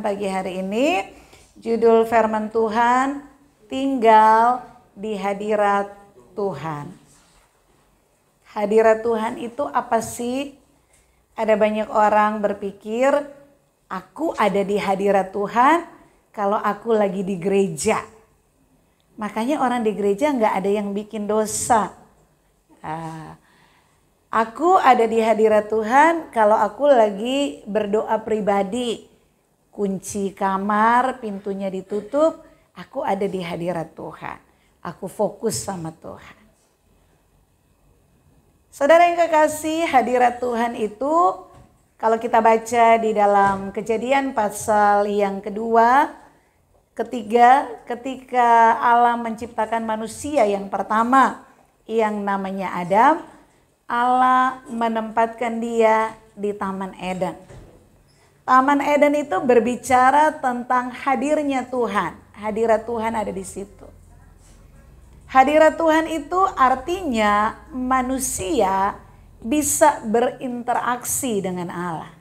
pagi hari ini. Judul firman Tuhan, tinggal di hadirat Tuhan. Hadirat Tuhan itu apa sih? Ada banyak orang berpikir, aku ada di hadirat Tuhan kalau aku lagi di gereja. Makanya orang di gereja nggak ada yang bikin dosa. Aku ada di hadirat Tuhan kalau aku lagi berdoa pribadi. Kunci kamar, pintunya ditutup, aku ada di hadirat Tuhan. Aku fokus sama Tuhan. Saudara yang kekasih, hadirat Tuhan itu kalau kita baca di dalam Kejadian pasal yang kedua, ketiga, ketika Allah menciptakan manusia yang pertama yang namanya Adam, Allah menempatkan dia di Taman Eden. Taman Eden itu berbicara tentang hadirnya Tuhan. Hadirat Tuhan ada di situ. Hadirat Tuhan itu artinya manusia bisa berinteraksi dengan Allah.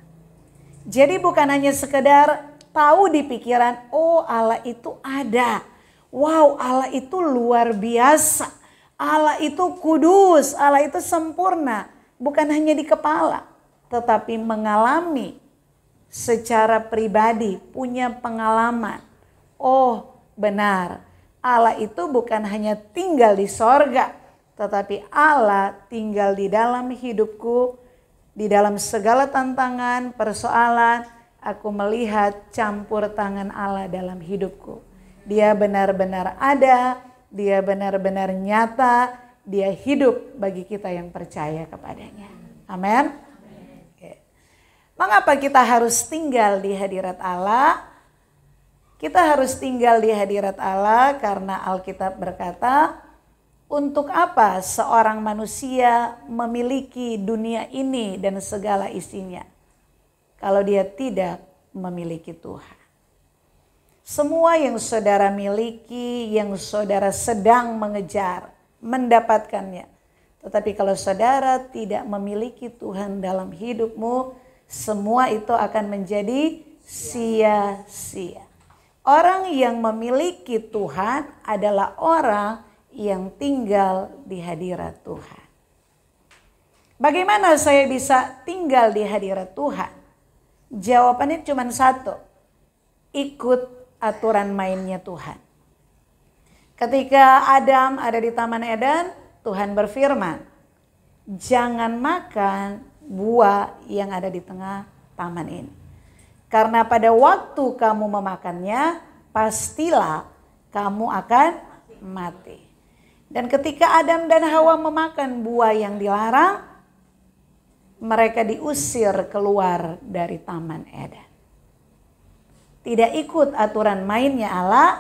Jadi bukan hanya sekedar tahu di pikiran, oh Allah itu ada. Wow, Allah itu luar biasa. Allah itu kudus, Allah itu sempurna. Bukan hanya di kepala, tetapi mengalami secara pribadi, punya pengalaman. Oh benar, Allah itu bukan hanya tinggal di sorga, tetapi Allah tinggal di dalam hidupku, di dalam segala tantangan, persoalan. Aku melihat campur tangan Allah dalam hidupku. Dia benar-benar ada. Dia benar-benar nyata, dia hidup bagi kita yang percaya kepadanya. Amin. Mengapa kita harus tinggal di hadirat Allah? Kita harus tinggal di hadirat Allah karena Alkitab berkata, untuk apa seorang manusia memiliki dunia ini dan segala isinya, kalau dia tidak memiliki Tuhan? Semua yang saudara miliki, yang saudara sedang mengejar, mendapatkannya. Tetapi kalau saudara tidak memiliki Tuhan dalam hidupmu, semua itu akan menjadi sia-sia. Orang yang memiliki Tuhan adalah orang yang tinggal di hadirat Tuhan. Bagaimana saya bisa tinggal di hadirat Tuhan? Jawabannya cuma satu, ikut aturan mainnya Tuhan. Ketika Adam ada di Taman Eden, Tuhan berfirman, jangan makan buah yang ada di tengah taman ini. Karena pada waktu kamu memakannya, pastilah kamu akan mati. Dan ketika Adam dan Hawa memakan buah yang dilarang, mereka diusir keluar dari Taman Eden. Tidak ikut aturan mainnya Allah,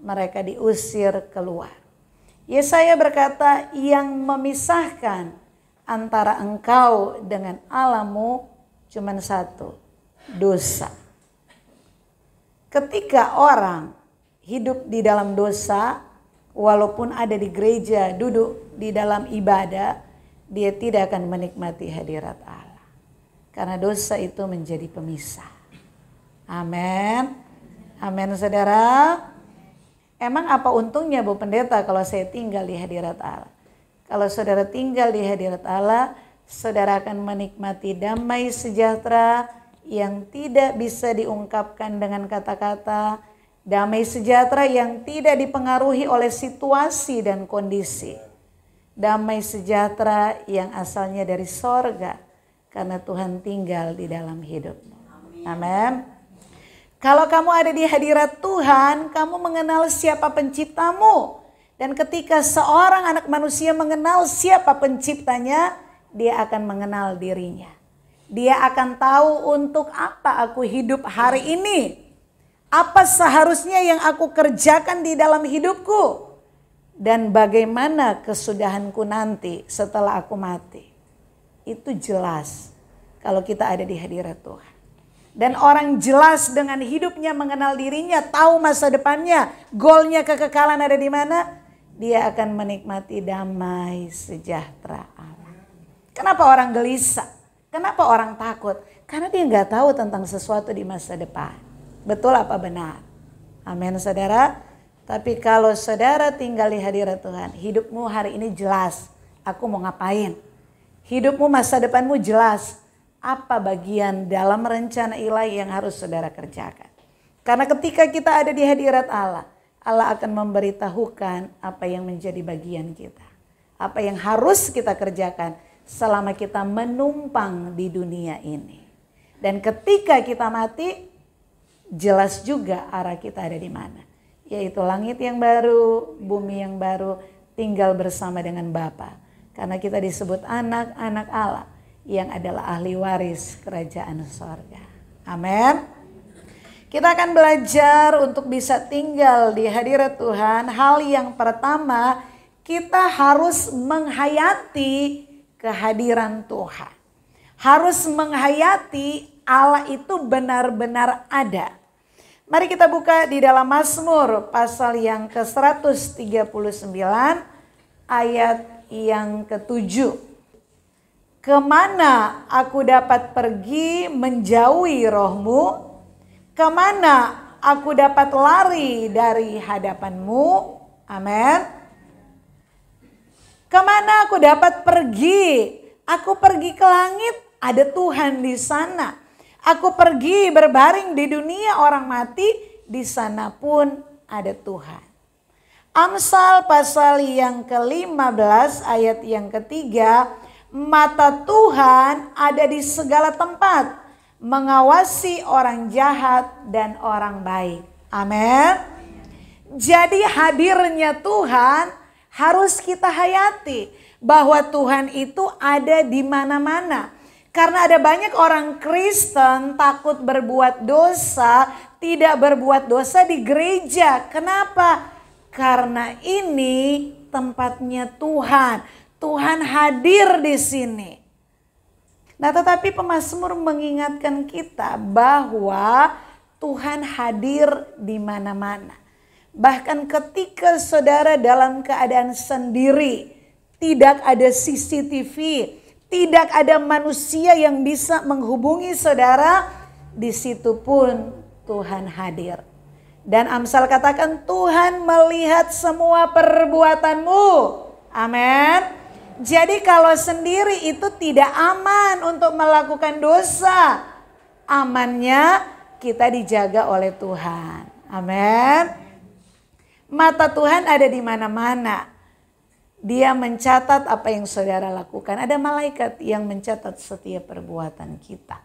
mereka diusir keluar. Yesaya berkata, yang memisahkan antara engkau dengan Allahmu cuma satu, dosa. Ketika orang hidup di dalam dosa, walaupun ada di gereja, duduk di dalam ibadah, dia tidak akan menikmati hadirat Allah. Karena dosa itu menjadi pemisah. Amin. Amin saudara. Emang apa untungnya Bu Pendeta kalau saya tinggal di hadirat Allah? Kalau saudara tinggal di hadirat Allah, saudara akan menikmati damai sejahtera yang tidak bisa diungkapkan dengan kata-kata. Damai sejahtera yang tidak dipengaruhi oleh situasi dan kondisi. Damai sejahtera yang asalnya dari sorga. Karena Tuhan tinggal di dalam hidupmu. Amin. Kalau kamu ada di hadirat Tuhan, kamu mengenal siapa penciptamu. Dan ketika seorang anak manusia mengenal siapa penciptanya, dia akan mengenal dirinya. Dia akan tahu untuk apa aku hidup hari ini. Apa seharusnya yang aku kerjakan di dalam hidupku. Dan bagaimana kesudahanku nanti setelah aku mati. Itu jelas kalau kita ada di hadirat Tuhan. Dan orang jelas dengan hidupnya mengenal dirinya, tahu masa depannya, goalnya kekekalan ada di mana, dia akan menikmati damai sejahtera Allah. Kenapa orang gelisah? Kenapa orang takut? Karena dia nggak tahu tentang sesuatu di masa depan. Betul apa benar? Amin saudara. Tapi kalau saudara tinggal di hadirat Tuhan, hidupmu hari ini jelas, aku mau ngapain. Hidupmu, masa depanmu jelas, apa bagian dalam rencana ilahi yang harus saudara kerjakan. Karena ketika kita ada di hadirat Allah, Allah akan memberitahukan apa yang menjadi bagian kita. Apa yang harus kita kerjakan selama kita menumpang di dunia ini. Dan ketika kita mati, jelas juga arah kita ada di mana. Yaitu langit yang baru, bumi yang baru, tinggal bersama dengan Bapa. Karena kita disebut anak-anak Allah yang adalah ahli waris kerajaan sorga. Amin. Kita akan belajar untuk bisa tinggal di hadirat Tuhan. Hal yang pertama, kita harus menghayati kehadiran Tuhan. Harus menghayati Allah itu benar-benar ada. Mari kita buka di dalam Mazmur pasal yang ke-139 ayat yang ke-7. Kemana aku dapat pergi menjauhi rohmu? Kemana aku dapat lari dari hadapanmu? Amin. Kemana aku dapat pergi? Aku pergi ke langit, ada Tuhan di sana. Aku pergi berbaring di dunia orang mati, di sana pun ada Tuhan. Amsal pasal yang ke-15 ayat yang ketiga, mata Tuhan ada di segala tempat, mengawasi orang jahat dan orang baik. Amin. Jadi hadirnya Tuhan harus kita hayati, bahwa Tuhan itu ada di mana-mana. Karena ada banyak orang Kristen takut berbuat dosa, tidak berbuat dosa di gereja. Kenapa? Karena ini tempatnya Tuhan. Tuhan hadir di sini. Nah, tetapi pemazmur mengingatkan kita bahwa Tuhan hadir di mana-mana. Bahkan ketika saudara dalam keadaan sendiri, tidak ada CCTV, tidak ada manusia yang bisa menghubungi saudara, di situ pun Tuhan hadir. Dan Amsal katakan Tuhan melihat semua perbuatanmu. Amin. Jadi kalau sendiri itu tidak aman untuk melakukan dosa. Amannya kita dijaga oleh Tuhan. Amin. Mata Tuhan ada di mana-mana. Dia mencatat apa yang saudara lakukan. Ada malaikat yang mencatat setiap perbuatan kita.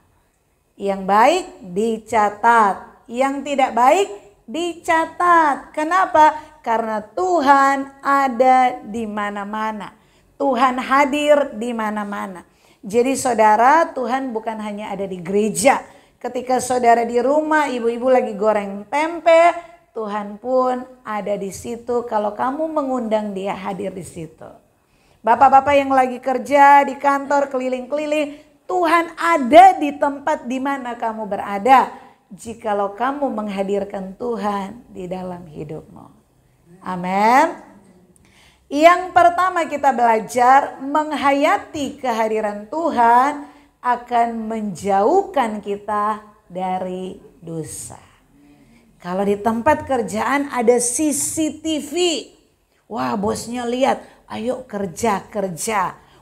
Yang baik dicatat, yang tidak baik dicatat. Kenapa? Karena Tuhan ada di mana-mana. Tuhan hadir di mana-mana. Jadi saudara, Tuhan bukan hanya ada di gereja. Ketika saudara di rumah, ibu-ibu lagi goreng tempe, Tuhan pun ada di situ. Kalau kamu mengundang, Dia hadir di situ. Bapak-bapak yang lagi kerja di kantor keliling-keliling, Tuhan ada di tempat di mana kamu berada. Jikalau kamu menghadirkan Tuhan di dalam hidupmu. Amin. Yang pertama kita belajar, menghayati kehadiran Tuhan akan menjauhkan kita dari dosa. Kalau di tempat kerjaan ada CCTV. Wah, bosnya lihat, ayo kerja.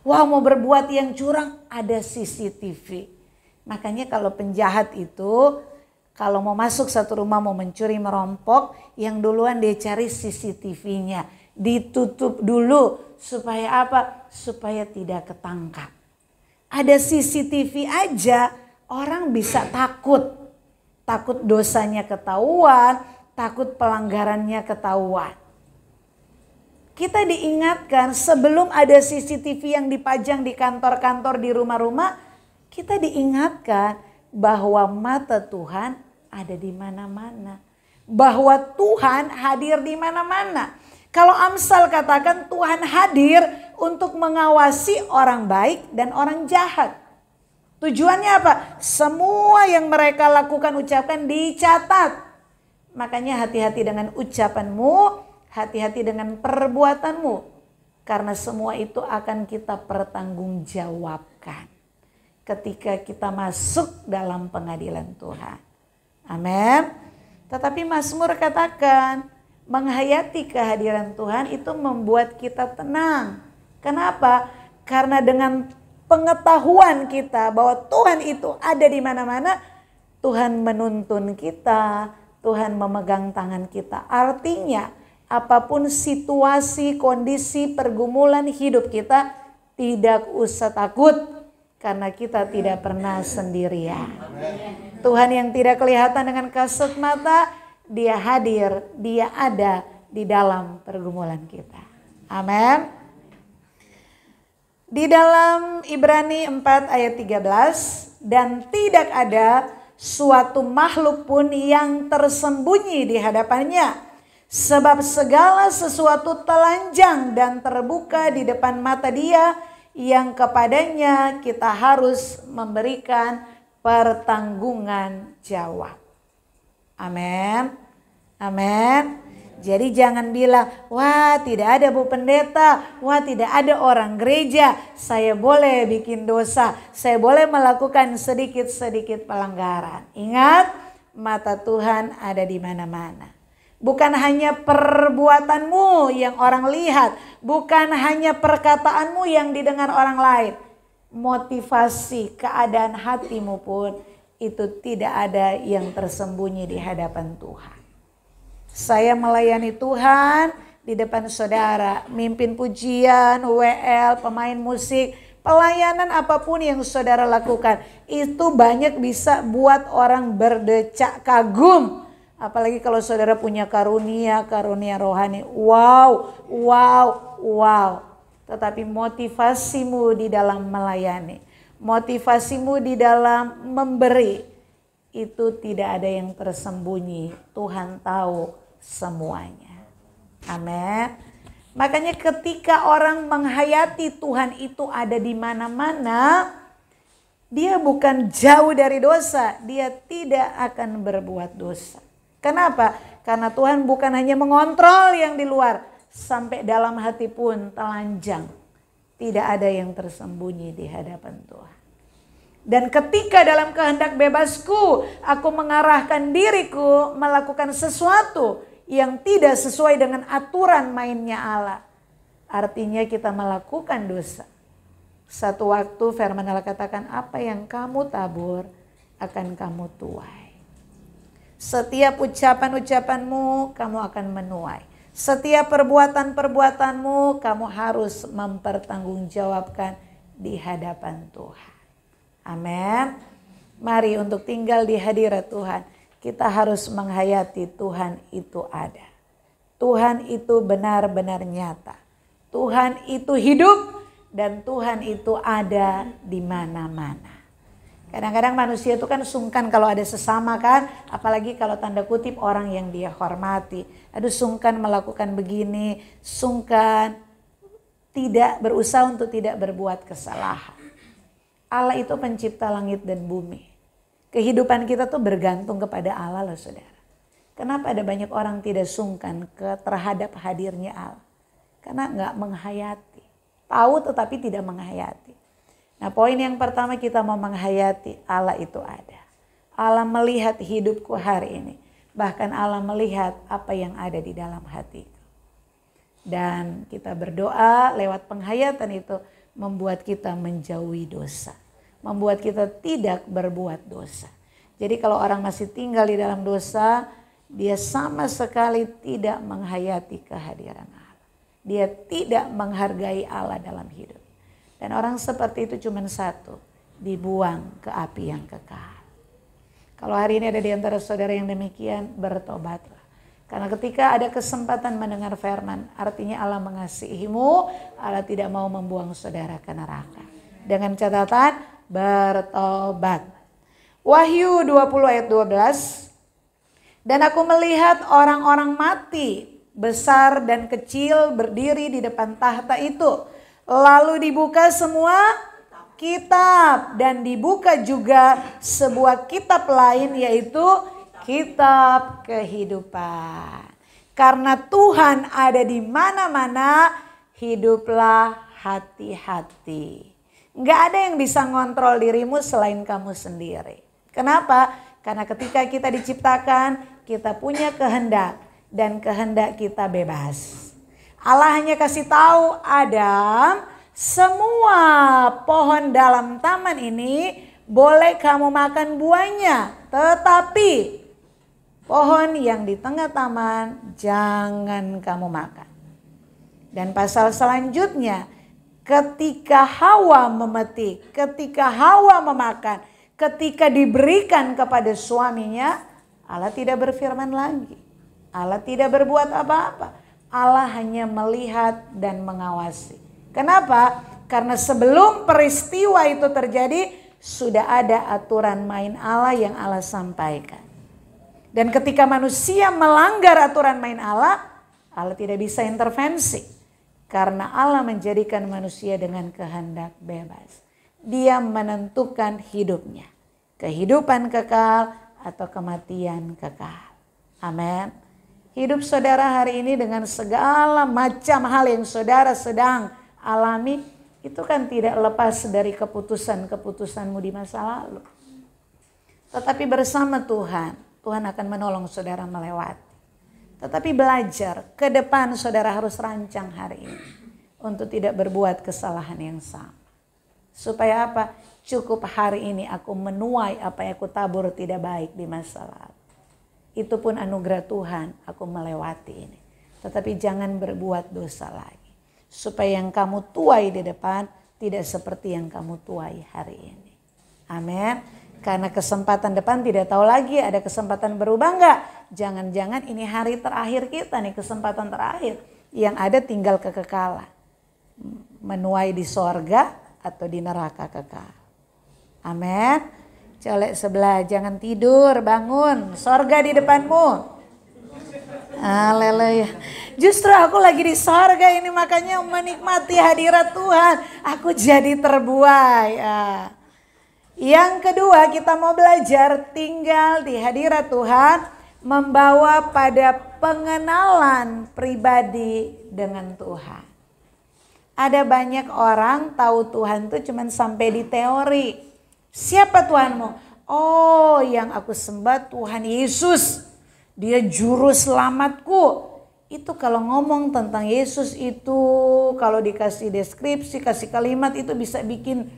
Wah, mau berbuat yang curang, ada CCTV. Makanya kalau penjahat itu, kalau mau masuk satu rumah, mau mencuri, merampok, yang duluan dia cari CCTV-nya. Ditutup dulu, supaya apa? Supaya tidak ketangkap. Ada CCTV aja, orang bisa takut. Takut dosanya ketahuan, takut pelanggarannya ketahuan. Kita diingatkan sebelum ada CCTV yang dipajang di kantor-kantor, di rumah-rumah, kita diingatkan bahwa mata Tuhan ada di mana-mana. Bahwa Tuhan hadir di mana-mana. Kalau Amsal katakan Tuhan hadir untuk mengawasi orang baik dan orang jahat. Tujuannya apa? Semua yang mereka lakukan, ucapkan dicatat. Makanya hati-hati dengan ucapanmu, hati-hati dengan perbuatanmu. Karena semua itu akan kita pertanggungjawabkan ketika kita masuk dalam pengadilan Tuhan. Amin. Tetapi Mazmur katakan, menghayati kehadiran Tuhan itu membuat kita tenang. Kenapa? Karena dengan pengetahuan kita bahwa Tuhan itu ada di mana-mana, Tuhan menuntun kita, Tuhan memegang tangan kita. Artinya apapun situasi, kondisi, pergumulan hidup kita, tidak usah takut karena kita tidak pernah sendirian. Tuhan yang tidak kelihatan dengan kasat mata, Dia hadir, Dia ada di dalam pergumulan kita. Amin. Di dalam Ibrani 4 ayat 13, dan tidak ada suatu makhluk pun yang tersembunyi di hadapannya, sebab segala sesuatu telanjang dan terbuka di depan mata Dia, yang kepadanya kita harus memberikan pertanggungan jawab. Amin. Amin. Jadi jangan bilang, wah tidak ada Bu Pendeta, wah tidak ada orang gereja, saya boleh bikin dosa, saya boleh melakukan sedikit-sedikit pelanggaran. Ingat, mata Tuhan ada di mana-mana. Bukan hanya perbuatanmu yang orang lihat, bukan hanya perkataanmu yang didengar orang lain. Motivasi, keadaan hatimu pun itu tidak ada yang tersembunyi di hadapan Tuhan. Saya melayani Tuhan di depan saudara, mimpin pujian, WL, pemain musik, pelayanan apapun yang saudara lakukan, itu banyak bisa buat orang berdecak kagum. Apalagi kalau saudara punya karunia rohani. Wow. Tetapi motivasimu di dalam melayani, motivasimu di dalam memberi, itu tidak ada yang tersembunyi. Tuhan tahu semuanya. Amin. Makanya ketika orang menghayati Tuhan itu ada di mana-mana, dia bukan jauh dari dosa, dia tidak akan berbuat dosa. Kenapa? Karena Tuhan bukan hanya mengontrol yang di luar, sampai dalam hati pun telanjang. Tidak ada yang tersembunyi di hadapan Tuhan. Dan ketika dalam kehendak bebasku, aku mengarahkan diriku melakukan sesuatu yang tidak sesuai dengan aturan mainnya Allah, artinya kita melakukan dosa. Satu waktu firman Allah katakan, apa yang kamu tabur akan kamu tuai. Setiap ucapan-ucapanmu kamu akan menuai. Setiap perbuatan-perbuatanmu kamu harus mempertanggungjawabkan di hadapan Tuhan. Amin. Mari untuk tinggal di hadirat Tuhan, kita harus menghayati Tuhan itu ada. Tuhan itu benar-benar nyata. Tuhan itu hidup dan Tuhan itu ada di mana-mana. Kadang-kadang manusia itu kan sungkan kalau ada sesama kan, apalagi kalau tanda kutip orang yang dia hormati. Aduh sungkan melakukan begini, sungkan tidak berusaha untuk tidak berbuat kesalahan. Allah itu pencipta langit dan bumi. Kehidupan kita tuh bergantung kepada Allah loh saudara. Kenapa ada banyak orang tidak sungkan terhadap hadirnya Allah? Karena nggak menghayati. Tahu tetapi tidak menghayati. Nah poin yang pertama kita mau menghayati Allah itu ada. Allah melihat hidupku hari ini. Bahkan Allah melihat apa yang ada di dalam hatiku. Dan kita berdoa lewat penghayatan itu membuat kita menjauhi dosa. Membuat kita tidak berbuat dosa. Jadi kalau orang masih tinggal di dalam dosa, dia sama sekali tidak menghayati kehadiran Allah. Dia tidak menghargai Allah dalam hidup. Dan orang seperti itu cuma satu, dibuang ke api yang kekal. Kalau hari ini ada di antara saudara yang demikian, bertobatlah. Karena ketika ada kesempatan mendengar firman, artinya Allah mengasihimu, Allah tidak mau membuang saudara ke neraka. Dengan catatan, bertobat. Wahyu 20 ayat 12. Dan aku melihat orang-orang mati, besar dan kecil berdiri di depan tahta itu. Lalu dibuka semua kitab dan dibuka juga sebuah kitab lain yaitu kitab kehidupan. Karena Tuhan ada di mana-mana, hiduplah hati-hati. Nggak ada yang bisa ngontrol dirimu selain kamu sendiri. Kenapa? Karena ketika kita diciptakan, kita punya kehendak dan kehendak kita bebas. Allah hanya kasih tahu Adam, semua pohon dalam taman ini boleh kamu makan buahnya, tetapi pohon yang di tengah taman jangan kamu makan. Dan pasal selanjutnya, ketika Hawa memetik, ketika Hawa memakan, ketika diberikan kepada suaminya, Allah tidak berfirman lagi. Allah tidak berbuat apa-apa. Allah hanya melihat dan mengawasi. Kenapa? Karena sebelum peristiwa itu terjadi, sudah ada aturan main Allah yang Allah sampaikan. Dan ketika manusia melanggar aturan main Allah, Allah tidak bisa intervensi. Karena Allah menjadikan manusia dengan kehendak bebas. Dia menentukan hidupnya. Kehidupan kekal atau kematian kekal. Amin. Hidup saudara hari ini dengan segala macam hal yang saudara sedang alami, itu kan tidak lepas dari keputusan-keputusanmu di masa lalu. Tetapi bersama Tuhan, Tuhan akan menolong saudara melewati. Tetapi belajar, ke depan saudara harus rancang hari ini untuk tidak berbuat kesalahan yang sama. Supaya apa? Cukup hari ini aku menuai apa yang aku tabur tidak baik di masa lalu. Itu pun anugerah Tuhan, aku melewati ini. Tetapi jangan berbuat dosa lagi. Supaya yang kamu tuai di depan tidak seperti yang kamu tuai hari ini. Amin. Karena kesempatan depan tidak tahu lagi ada kesempatan berubah enggak. Jangan-jangan ini hari terakhir kita nih, kesempatan terakhir. Yang ada tinggal kekekalan. Menuai di sorga atau di neraka kekal. Amin. Colek sebelah, jangan tidur, bangun, sorga di depanmu. Haleluya. Justru aku lagi di sorga ini, makanya menikmati hadirat Tuhan. Aku jadi terbuai. Yang kedua, kita mau belajar tinggal di hadirat Tuhan, membawa pada pengenalan pribadi dengan Tuhan. Ada banyak orang tahu Tuhan itu cuma sampai di teori. Siapa Tuhanmu? Oh, yang aku sembah Tuhan Yesus. Dia juru selamatku. Itu kalau ngomong tentang Yesus itu, kalau dikasih deskripsi, kasih kalimat itu bisa bikin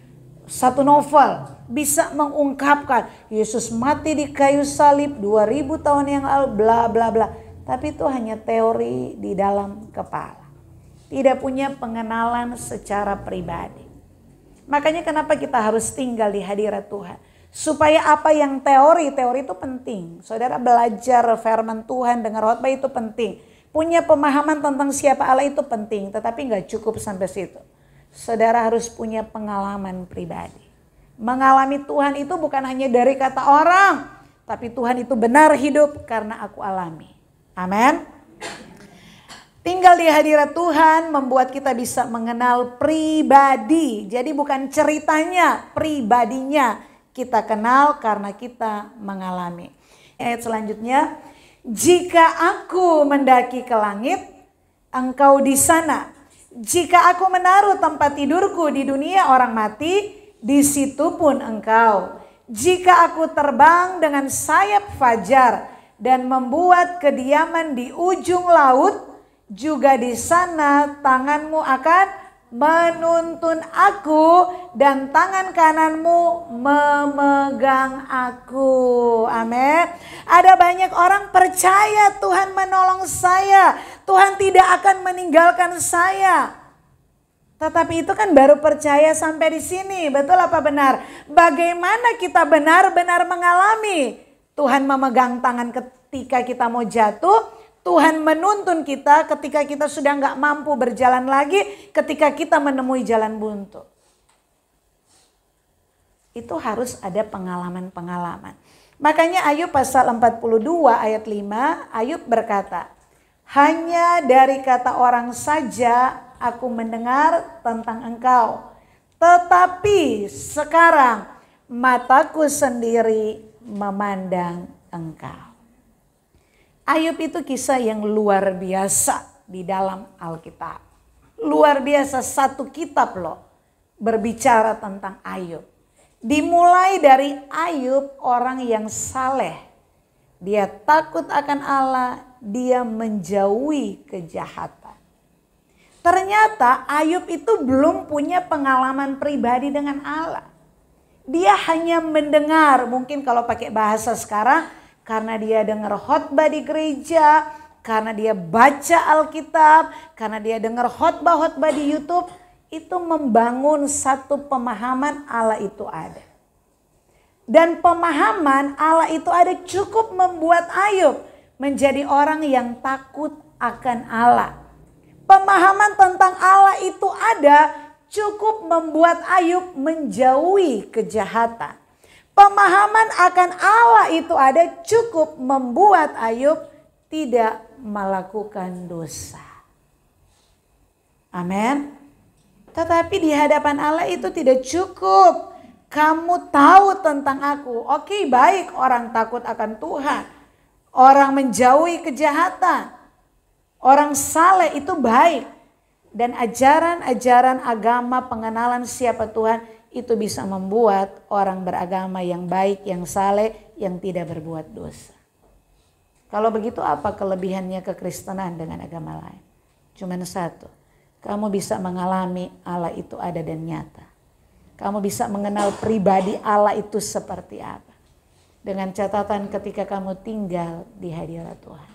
satu novel. Bisa mengungkapkan Yesus mati di kayu salib 2000 tahun yang lalu, bla bla bla. Tapi itu hanya teori di dalam kepala. Tidak punya pengenalan secara pribadi. Makanya kenapa kita harus tinggal di hadirat Tuhan. Supaya apa yang teori itu penting. Saudara belajar firman Tuhan, dengar khotbah itu penting. Punya pemahaman tentang siapa Allah itu penting. Tetapi gak cukup sampai situ. Saudara harus punya pengalaman pribadi. Mengalami Tuhan itu bukan hanya dari kata orang. Tapi Tuhan itu benar hidup karena aku alami. Amin. Tinggal di hadirat Tuhan membuat kita bisa mengenal pribadi. Jadi bukan ceritanya, pribadinya kita kenal karena kita mengalami. Ayat selanjutnya, jika aku mendaki ke langit, engkau di sana. Jika aku menaruh tempat tidurku di dunia orang mati, di situ pun engkau. Jika aku terbang dengan sayap fajar dan membuat kediaman di ujung laut, juga di sana tanganmu akan menuntun aku dan tangan kananmu memegang aku. Amin. Ada banyak orang percaya Tuhan menolong saya. Tuhan tidak akan meninggalkan saya. Tetapi itu kan baru percaya sampai di sini. Betul apa benar? Bagaimana kita benar-benar mengalami Tuhan memegang tangan ketika kita mau jatuh? Tuhan menuntun kita ketika kita sudah nggak mampu berjalan lagi, ketika kita menemui jalan buntu. Itu harus ada pengalaman-pengalaman. Makanya Ayub pasal 42 ayat 5, Ayub berkata, hanya dari kata orang saja aku mendengar tentang engkau. Tetapi sekarang mataku sendiri memandang engkau. Ayub itu kisah yang luar biasa di dalam Alkitab. Luar biasa, satu kitab loh berbicara tentang Ayub. Dimulai dari Ayub orang yang saleh. dia takut akan Allah, dia menjauhi kejahatan. Ternyata Ayub itu belum punya pengalaman pribadi dengan Allah. Dia hanya mendengar, mungkin kalau pakai bahasa sekarang, karena dia dengar khotbah di gereja, karena dia baca Alkitab, karena dia dengar khotbah-khotbah di YouTube, itu membangun satu pemahaman Allah itu ada. Dan pemahaman Allah itu ada cukup membuat Ayub menjadi orang yang takut akan Allah. Pemahaman tentang Allah itu ada cukup membuat Ayub menjauhi kejahatan. Pemahaman akan Allah itu ada cukup membuat Ayub tidak melakukan dosa. Amin. Tetapi di hadapan Allah itu tidak cukup. Kamu tahu tentang aku. Oke, baik, orang takut akan Tuhan. Orang menjauhi kejahatan. Orang saleh itu baik. Dan ajaran-ajaran agama, pengenalan siapa Tuhan, itu bisa membuat orang beragama yang baik, yang saleh, yang tidak berbuat dosa. Kalau begitu apa kelebihannya kekristenan dengan agama lain? Cuman satu, kamu bisa mengalami Allah itu ada dan nyata. Kamu bisa mengenal pribadi Allah itu seperti apa. Dengan catatan ketika kamu tinggal di hadirat Tuhan.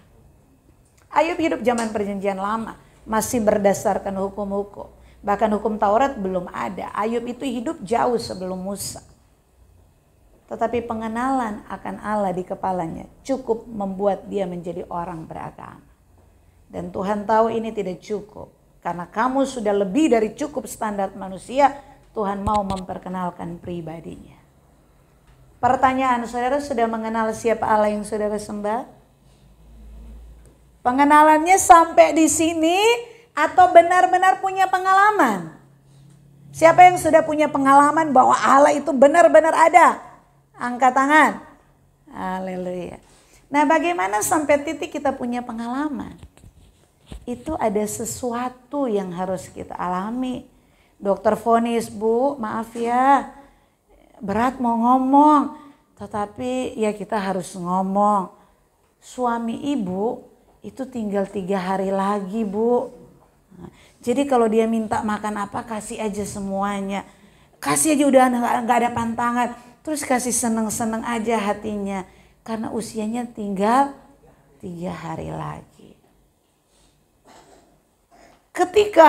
Ayub hidup zaman perjanjian lama. Masih berdasarkan hukum-hukum. Bahkan hukum Taurat belum ada. Ayub itu hidup jauh sebelum Musa. Tetapi pengenalan akan Allah di kepalanya cukup membuat dia menjadi orang beragama. Dan Tuhan tahu ini tidak cukup. Karena kamu sudah lebih dari cukup standar manusia. Tuhan mau memperkenalkan pribadinya. Pertanyaan, saudara sudah mengenal siapa Allah yang saudara sembah? Pengenalannya sampai di sini atau benar-benar punya pengalaman? Siapa yang sudah punya pengalaman bahwa Allah itu benar-benar ada? Angkat tangan. Haleluya. Nah, bagaimana sampai titik kita punya pengalaman? Itu ada sesuatu yang harus kita alami. Dokter vonis, Bu, maaf ya, berat mau ngomong, tetapi ya kita harus ngomong. Suami ibu itu tinggal 3 hari lagi, Bu. Jadi kalau dia minta makan apa, kasih aja semuanya. Kasih aja udah gak ada pantangan. Terus kasih seneng-seneng aja hatinya. Karena usianya tinggal 3 hari lagi. Ketika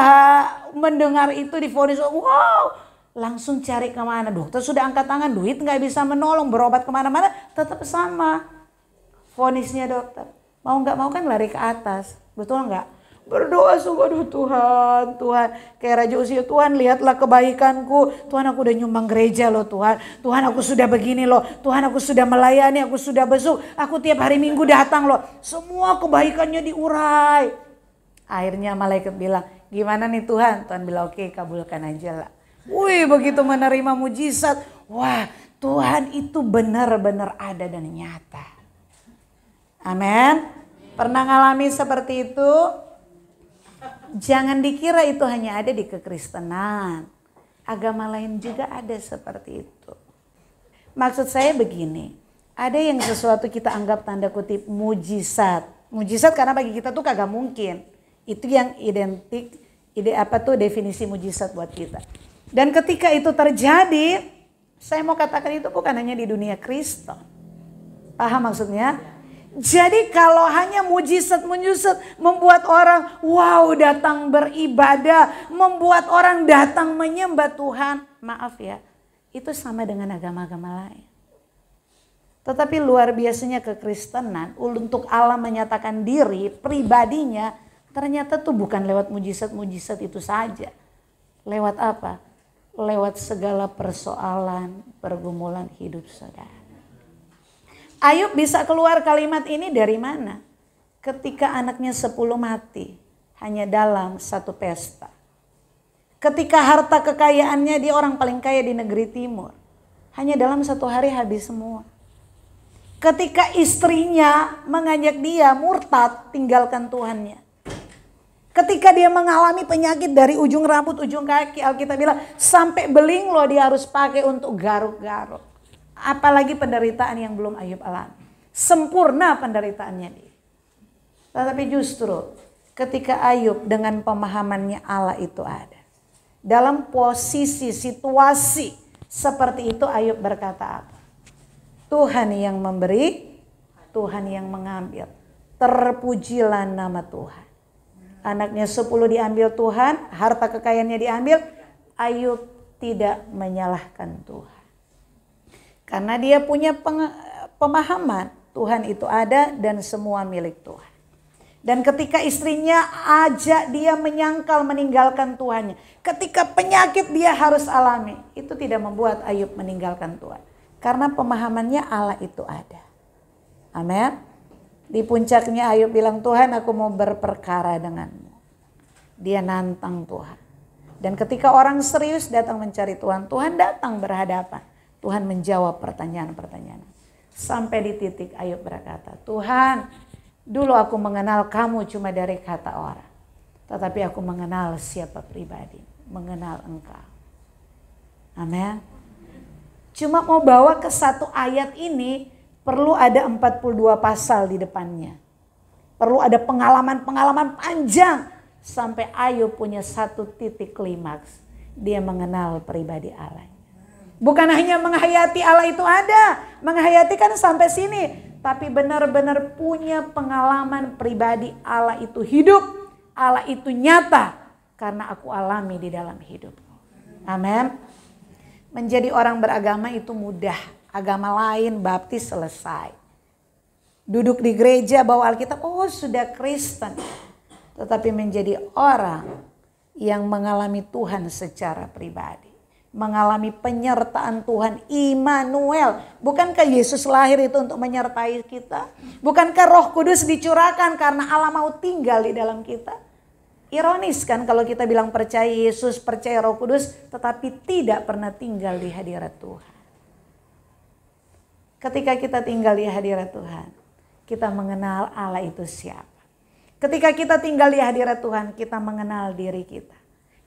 mendengar itu divonis, wow, langsung cari kemana. Dokter sudah angkat tangan, duit gak bisa menolong, berobat kemana-mana, tetap sama vonisnya dokter. Mau gak mau kan lari ke atas, betul gak? Berdoa sungguh, aduh Tuhan, Tuhan. Kayak Raja Usia, Tuhan lihatlah kebaikanku. Tuhan aku udah nyumbang gereja loh Tuhan. Tuhan aku sudah begini loh. Tuhan aku sudah melayani, aku sudah besuk. Aku tiap hari Minggu datang loh. Semua kebaikannya diurai. Akhirnya malaikat bilang, gimana nih Tuhan? Tuhan bilang, oke, kabulkan aja lah. Wih, begitu menerima mujizat. Wah, Tuhan itu benar-benar ada dan nyata. Amin. Pernah ngalami seperti itu? Jangan dikira itu hanya ada di kekristenan. Agama lain juga ada seperti itu. Maksud saya begini, ada yang sesuatu kita anggap tanda kutip mujizat. Mujizat karena bagi kita tuh kagak mungkin. Itu yang identik, definisi mujizat buat kita. Dan ketika itu terjadi, saya mau katakan itu bukan hanya di dunia Kristen. Paham maksudnya? Jadi kalau hanya mujizat membuat orang wow datang beribadah, membuat orang datang menyembah Tuhan. Maaf ya, itu sama dengan agama-agama lain. Tetapi luar biasanya kekristenan untuk Allah menyatakan diri pribadinya ternyata tuh bukan lewat mujizat-mujizat itu saja. Lewat apa? Lewat segala persoalan, pergumulan hidup saudara. Ayub bisa keluar kalimat ini dari mana? Ketika anaknya 10 mati hanya dalam satu pesta. Ketika harta kekayaannya dia orang paling kaya di negeri timur. Hanya dalam satu hari habis semua. Ketika istrinya mengajak dia murtad tinggalkan Tuhannya. Ketika dia mengalami penyakit dari ujung rambut, ujung kaki, Alkitab bilang sampai beling loh dia harus pakai untuk garuk-garuk. Apalagi penderitaan yang belum Ayub alami. Sempurna penderitaannya dia. Tetapi justru ketika Ayub dengan pemahamannya Allah itu ada. Dalam posisi situasi seperti itu Ayub berkata apa? Tuhan yang memberi, Tuhan yang mengambil. Terpujilah nama Tuhan. Anaknya 10 diambil Tuhan, harta kekayaannya diambil. Ayub tidak menyalahkan Tuhan. Karena dia punya pemahaman Tuhan itu ada dan semua milik Tuhan. Dan ketika istrinya ajak dia menyangkal meninggalkan Tuhannya. Ketika penyakit dia harus alami. Itu tidak membuat Ayub meninggalkan Tuhan. Karena pemahamannya Allah itu ada. Amin. Di puncaknya Ayub bilang, Tuhan aku mau berperkara denganmu. Dia nantang Tuhan. Dan ketika orang serius datang mencari Tuhan, Tuhan datang berhadapan. Tuhan menjawab pertanyaan-pertanyaan. Sampai di titik Ayub berkata, Tuhan, dulu aku mengenal kamu cuma dari kata orang. Tetapi aku mengenal siapa pribadi. Mengenal engkau. Amin. Cuma mau bawa ke satu ayat ini, perlu ada 42 pasal di depannya. Perlu ada pengalaman-pengalaman panjang. Sampai Ayub punya satu titik klimaks. Dia mengenal pribadi Allah. Bukan hanya menghayati Allah itu ada. Menghayati kan sampai sini. Tapi benar-benar punya pengalaman pribadi Allah itu hidup. Allah itu nyata. Karena aku alami di dalam hidupku. Amin. Menjadi orang beragama itu mudah. Agama lain baptis selesai. Duduk di gereja bawa Alkitab. Oh sudah Kristen. Tetapi menjadi orang yang mengalami Tuhan secara pribadi. Mengalami penyertaan Tuhan, Immanuel. Bukankah Yesus lahir itu untuk menyertai kita? Bukankah Roh Kudus dicurahkan karena Allah mau tinggal di dalam kita? Ironis kan kalau kita bilang percaya Yesus, percaya Roh Kudus, tetapi tidak pernah tinggal di hadirat Tuhan. Ketika kita tinggal di hadirat Tuhan, kita mengenal Allah itu siapa. Ketika kita tinggal di hadirat Tuhan, kita mengenal diri kita.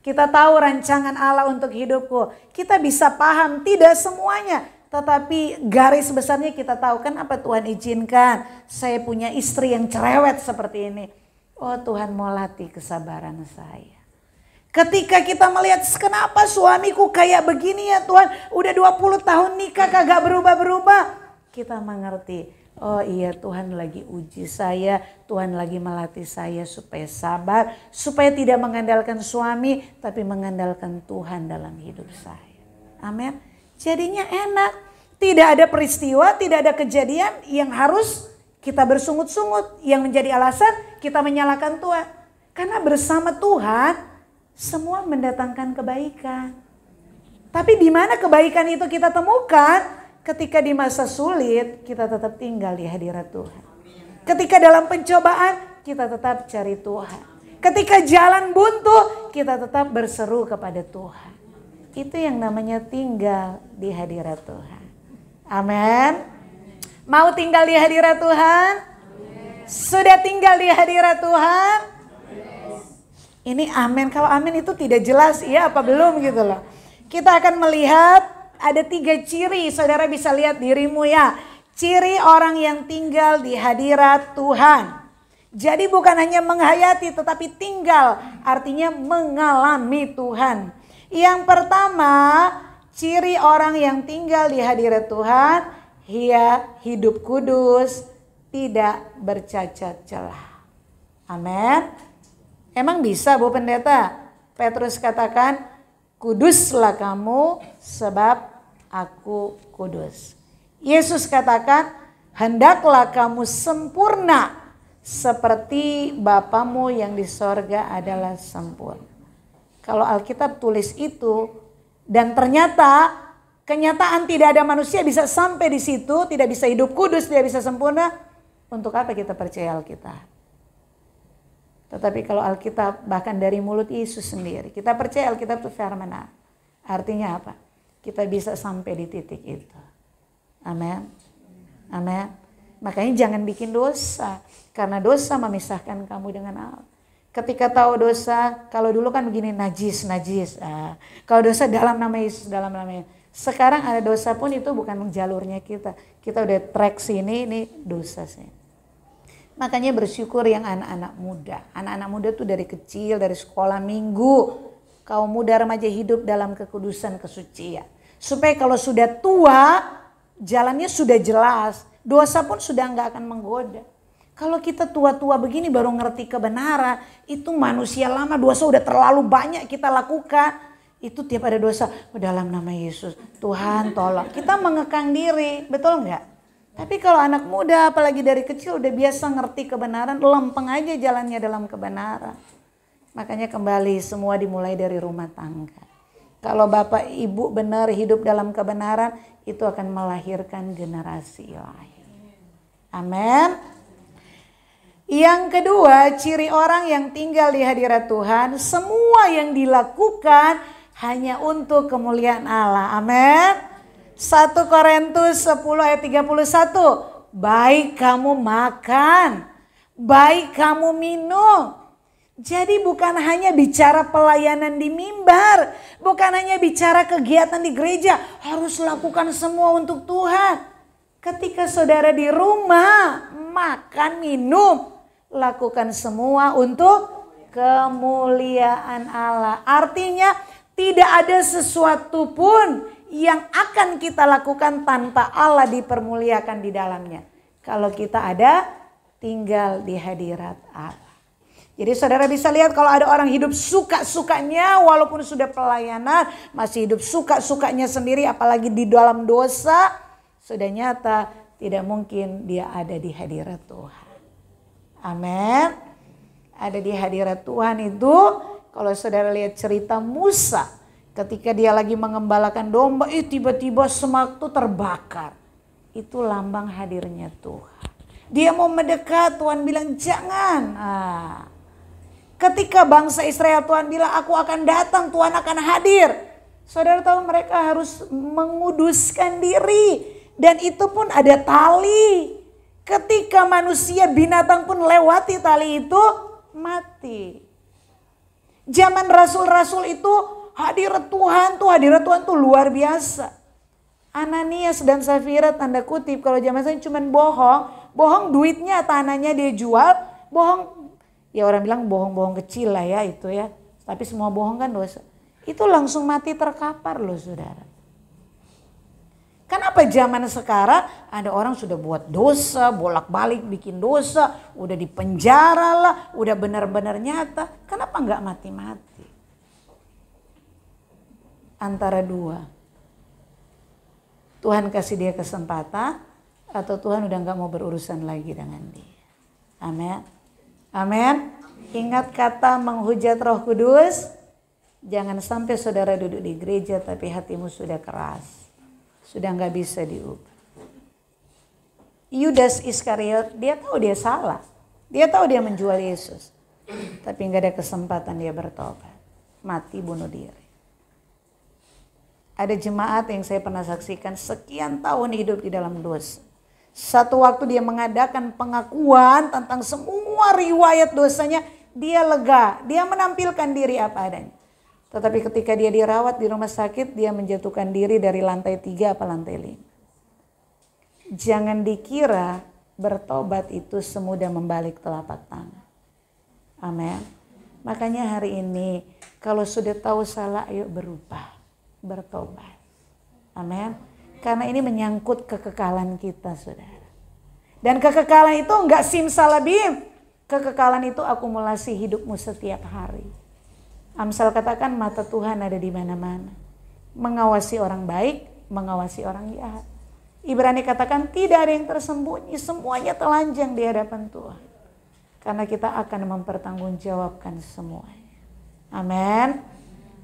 Kita tahu rancangan Allah untuk hidupku. Kita bisa paham, tidak semuanya. Tetapi garis besarnya kita tahu kan apa Tuhan izinkan. Saya punya istri yang cerewet seperti ini. Oh Tuhan mau latih kesabaran saya. Ketika kita melihat kenapa suamiku kayak begini ya Tuhan. Udah 20 tahun nikah kagak berubah-berubah. Kita mengerti. Oh iya Tuhan lagi uji saya, Tuhan lagi melatih saya supaya sabar, supaya tidak mengandalkan suami, tapi mengandalkan Tuhan dalam hidup saya. Amin. Jadinya enak, tidak ada peristiwa, tidak ada kejadian yang harus kita bersungut-sungut, yang menjadi alasan kita menyalahkan Tuhan. Karena bersama Tuhan, semua mendatangkan kebaikan. Tapi di mana kebaikan itu kita temukan? Ketika di masa sulit, kita tetap tinggal di hadirat Tuhan. Ketika dalam pencobaan, kita tetap cari Tuhan. Ketika jalan buntu, kita tetap berseru kepada Tuhan. Itu yang namanya tinggal di hadirat Tuhan. Amin. Mau tinggal di hadirat Tuhan? Sudah tinggal di hadirat Tuhan? Ini amin. Kalau amin itu tidak jelas, iya apa belum gitu loh. Kita akan melihat ada 3 ciri, saudara bisa lihat dirimu ya. Ciri orang yang tinggal di hadirat Tuhan. Jadi bukan hanya menghayati tetapi tinggal, artinya mengalami Tuhan. Yang pertama, ciri orang yang tinggal di hadirat Tuhan, ia hidup kudus, tidak bercacat celah. Amin. Emang bisa Bu Pendeta? Petrus katakan, kuduslah kamu sebab aku kudus. Yesus katakan, hendaklah kamu sempurna seperti Bapamu yang di sorga adalah sempurna. Kalau Alkitab tulis itu dan ternyata kenyataan tidak ada manusia bisa sampai di situ, tidak bisa hidup kudus, tidak bisa sempurna, untuk apa kita percaya Alkitab? Tetapi kalau Alkitab bahkan dari mulut Yesus sendiri, kita percaya Alkitab itu firman Allah. Artinya apa? Kita bisa sampai di titik itu. Amin. Amin. Makanya jangan bikin dosa. Karena dosa memisahkan kamu dengan Allah. Ketika tahu dosa, kalau dulu kan begini najis. Kalau dosa dalam nama Yesus, dalam nama Yesus. Sekarang ada dosa pun itu bukan jalurnya kita. Kita udah track sini, ini dosa sih. Makanya bersyukur yang anak-anak muda. Anak-anak muda tuh dari kecil, dari sekolah minggu. Kaum muda remaja hidup dalam kekudusan, kesucian. Supaya kalau sudah tua, jalannya sudah jelas. Dosa pun sudah nggak akan menggoda. Kalau kita tua-tua begini baru ngerti kebenaran, itu manusia lama, dosa udah terlalu banyak kita lakukan. Itu tiap ada dosa, dalam nama Yesus, Tuhan tolong. Kita mengekang diri, betul nggak? Tapi kalau anak muda apalagi dari kecil udah biasa ngerti kebenaran, lempeng aja jalannya dalam kebenaran. Makanya kembali semua dimulai dari rumah tangga. Kalau bapak ibu benar hidup dalam kebenaran, itu akan melahirkan generasi ilahi. Amin. Yang kedua, ciri orang yang tinggal di hadirat Tuhan, semua yang dilakukan hanya untuk kemuliaan Allah. Amin. 1 Korintus 10 ayat 31. Baik kamu makan, baik kamu minum. Jadi bukan hanya bicara pelayanan di mimbar, bukan hanya bicara kegiatan di gereja, harus lakukan semua untuk Tuhan. Ketika saudara di rumah, makan, minum, lakukan semua untuk kemuliaan Allah. Artinya tidak ada sesuatu pun yang akan kita lakukan tanpa Allah dipermuliakan di dalamnya. Kalau kita ada tinggal di hadirat Allah. Jadi saudara bisa lihat kalau ada orang hidup suka-sukanya walaupun sudah pelayanan, masih hidup suka-sukanya sendiri apalagi di dalam dosa, sudah nyata tidak mungkin dia ada di hadirat Tuhan. Amin. Ada di hadirat Tuhan itu, kalau saudara lihat cerita Musa, ketika dia lagi mengembalakan domba, tiba-tiba semak itu terbakar. Itu lambang hadirnya Tuhan. Dia mau mendekat, Tuhan bilang jangan. Ketika bangsa Israel, Tuhan bilang aku akan datang, Tuhan akan hadir. Saudara tahu mereka harus menguduskan diri. Dan itu pun ada tali. Ketika manusia, binatang pun lewati tali itu, mati. Zaman rasul-rasul itu hadirat Tuhan tuh luar biasa. Ananias dan Safira tanda kutip kalau zaman saya cuma bohong duitnya tanahnya dia jual, bohong. Ya orang bilang bohong-bohong kecil lah ya itu ya. Tapi semua bohong kan dosa. Itu langsung mati terkapar loh saudara. Kenapa zaman sekarang ada orang sudah buat dosa, bolak-balik bikin dosa, udah dipenjara lah, udah benar-benar nyata. Kenapa nggak mati-mati? Antara dua. Tuhan kasih dia kesempatan atau Tuhan udah nggak mau berurusan lagi dengan dia. Amin. Amin. Ingat kata menghujat Roh Kudus. Jangan sampai saudara duduk di gereja tapi hatimu sudah keras. Sudah nggak bisa diubah. Yudas Iskariot, dia tahu dia salah. Dia tahu dia menjual Yesus. Tapi nggak ada kesempatan dia bertobat. Mati bunuh diri. Ada jemaat yang saya pernah saksikan sekian tahun hidup di dalam dosa. Satu waktu dia mengadakan pengakuan tentang semua riwayat dosanya. Dia lega, dia menampilkan diri apa adanya. Tetapi ketika dia dirawat di rumah sakit, dia menjatuhkan diri dari lantai 3 apa lantai 5. Jangan dikira bertobat itu semudah membalik telapak tangan. Amin. Makanya hari ini kalau sudah tahu salah, ayo berubah, bertobat. Amin. Karena ini menyangkut kekekalan kita, saudara. Dan kekekalan itu enggak simsalabim. Kekekalan itu akumulasi hidupmu setiap hari. Amsal katakan mata Tuhan ada di mana-mana. Mengawasi orang baik, mengawasi orang jahat. Ibrani katakan tidak ada yang tersembunyi, semuanya telanjang di hadapan Tuhan. Karena kita akan mempertanggungjawabkan semuanya. Amin.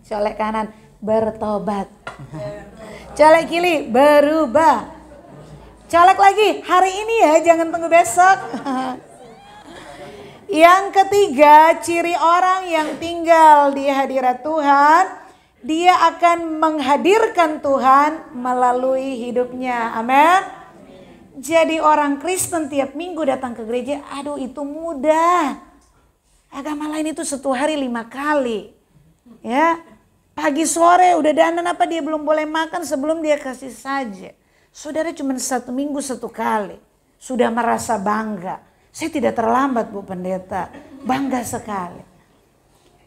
Colek kanan, bertobat. Colek kiri, berubah. Colek lagi, hari ini ya, jangan tunggu besok. Yang ketiga, ciri orang yang tinggal di hadirat Tuhan, dia akan menghadirkan Tuhan melalui hidupnya. Amin. Jadi orang Kristen tiap minggu datang ke gereja, aduh itu mudah. Agama lain itu 1 hari 5 kali. Ya, Pagi sore udah dandan apa dia belum boleh makan sebelum dia kasih saja. Saudara cuma 1 minggu 1 kali. Sudah merasa bangga. Saya tidak terlambat Bu Pendeta. Bangga sekali.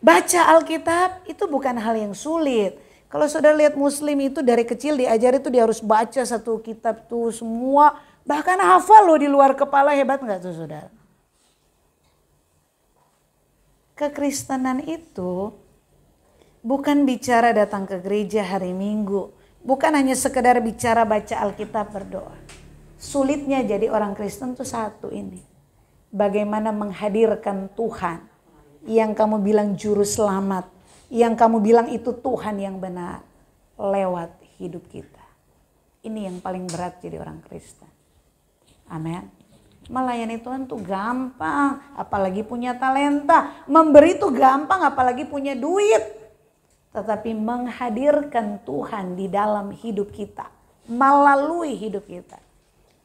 Baca Alkitab itu bukan hal yang sulit. Kalau saudara lihat Muslim itu dari kecil diajari itu dia harus baca 1 kitab tuh semua. Bahkan hafal loh di luar kepala, hebat gak tuh saudara? Kekristenan itu bukan bicara datang ke gereja hari Minggu. Bukan hanya sekedar bicara baca Alkitab berdoa. Sulitnya jadi orang Kristen tuh satu ini. Bagaimana menghadirkan Tuhan yang kamu bilang juru selamat. Yang kamu bilang itu Tuhan yang benar. Lewat hidup kita. Ini yang paling berat jadi orang Kristen. Amin. Melayani Tuhan tuh gampang. Apalagi punya talenta. Memberi tuh gampang apalagi punya duit. Tetapi menghadirkan Tuhan di dalam hidup kita. Melalui hidup kita.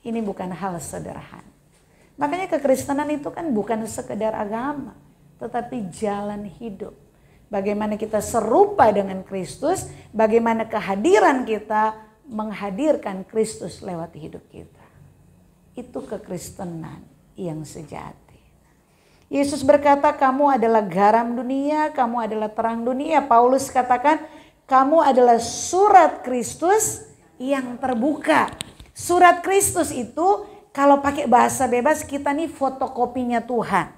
Ini bukan hal sederhana. Makanya kekristenan itu kan bukan sekedar agama. Tetapi jalan hidup. Bagaimana kita serupa dengan Kristus. Bagaimana kehadiran kita menghadirkan Kristus lewat hidup kita. Itu kekristenan yang sejati. Yesus berkata, kamu adalah garam dunia, kamu adalah terang dunia. Paulus katakan, kamu adalah surat Kristus yang terbuka. Surat Kristus itu kalau pakai bahasa bebas kita nih fotokopinya Tuhan.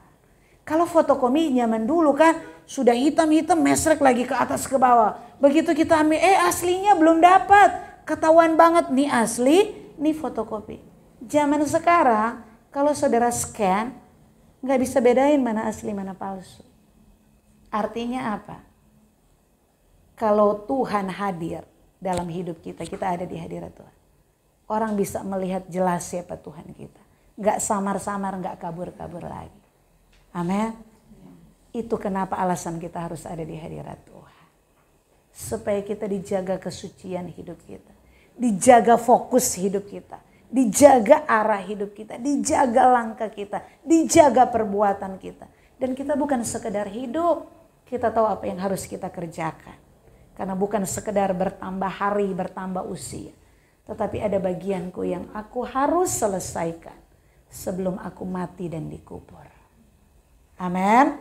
Kalau fotokopi zaman dulu kan sudah hitam-hitam mesrek lagi ke atas ke bawah. Begitu kita ambil, aslinya belum dapat. Ketahuan banget nih asli, nih fotokopi. Zaman sekarang kalau saudara scan, nggak bisa bedain mana asli mana palsu. Artinya apa? Kalau Tuhan hadir dalam hidup kita, kita ada di hadirat Tuhan. Orang bisa melihat jelas siapa Tuhan kita. Nggak samar-samar, nggak kabur-kabur lagi. Amin. Itu kenapa alasan kita harus ada di hadirat Tuhan. Supaya kita dijaga kesucian hidup kita. Dijaga fokus hidup kita. Dijaga arah hidup kita. Dijaga langkah kita. Dijaga perbuatan kita. Dan kita bukan sekedar hidup. Kita tahu apa yang harus kita kerjakan. Karena bukan sekedar bertambah hari, bertambah usia. Tetapi ada bagianku yang aku harus selesaikan. Sebelum aku mati dan dikubur. Amin.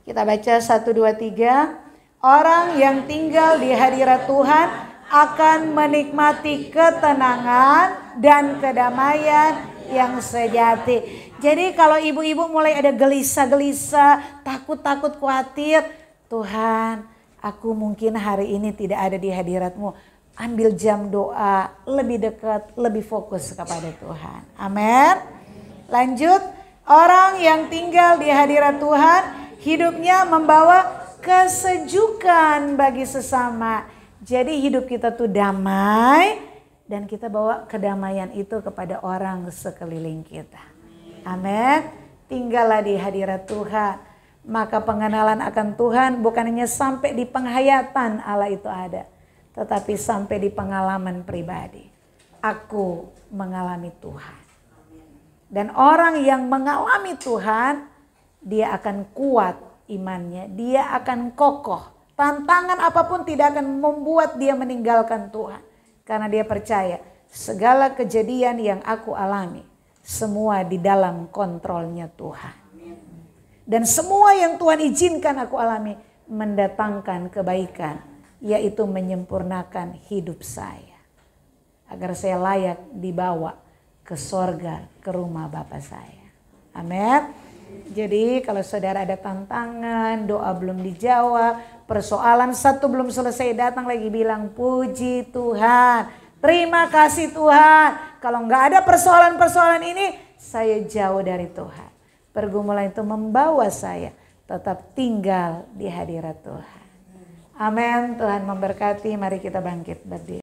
Kita baca 1, 2, 3. Orang yang tinggal di hadirat Tuhan akan menikmati ketenangan dan kedamaian yang sejati. Jadi kalau ibu-ibu mulai ada gelisah-gelisah, takut-takut, khawatir. Tuhan, aku mungkin hari ini tidak ada di hadirat-Mu. Ambil jam doa, lebih dekat, lebih fokus kepada Tuhan. Amin. Lanjut, orang yang tinggal di hadirat Tuhan, hidupnya membawa kesejukan bagi sesama. Jadi hidup kita tuh damai dan kita bawa kedamaian itu kepada orang sekeliling kita. Amin. Tinggallah di hadirat Tuhan. Maka pengenalan akan Tuhan bukan hanya sampai di penghayatan Allah itu ada. Tetapi sampai di pengalaman pribadi. Aku mengalami Tuhan. Dan orang yang mengalami Tuhan, dia akan kuat imannya. Dia akan kokoh. Tantangan apapun tidak akan membuat dia meninggalkan Tuhan. Karena dia percaya segala kejadian yang aku alami, semua di dalam kontrolnya Tuhan. Dan semua yang Tuhan izinkan aku alami mendatangkan kebaikan. Yaitu menyempurnakan hidup saya. Agar saya layak dibawa ke sorga, ke rumah Bapa saya. Amin. Jadi kalau saudara ada tantangan, doa belum dijawab, persoalan satu belum selesai, datang lagi bilang puji Tuhan. Terima kasih Tuhan. Kalau nggak ada persoalan-persoalan ini, saya jauh dari Tuhan. Pergumulan itu membawa saya tetap tinggal di hadirat Tuhan. Amin. Tuhan memberkati. Mari kita bangkit berdiri.